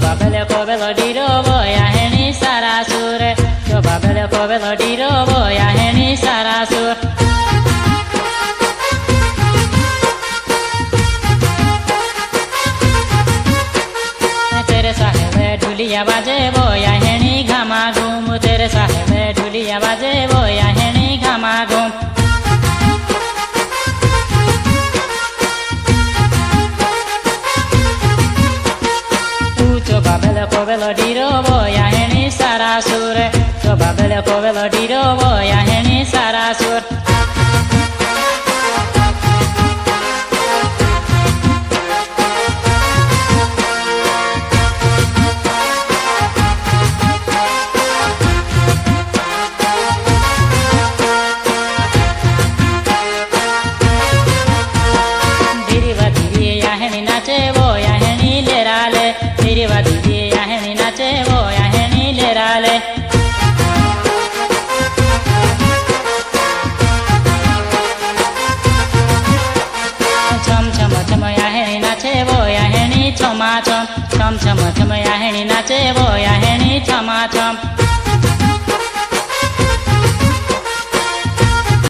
babele kobelo diro boya heni sarasur to babele kobelo diro boya heni sarasur tere sahe ढुलिया बाजे बोया हेनी घामा घूम तेरे साहे ढुलिया बाजे बोया हेनी घामा घूम to babele kobelo diro boya heni sarasur to babele kobelo diro boya heni sarasur diriva diri ya heni nache boya heni lerale diriva diri ya heni nache boya heni lerale chom chom chom ya heni nache boya heni choma chom chom chom chom ya heni nache boya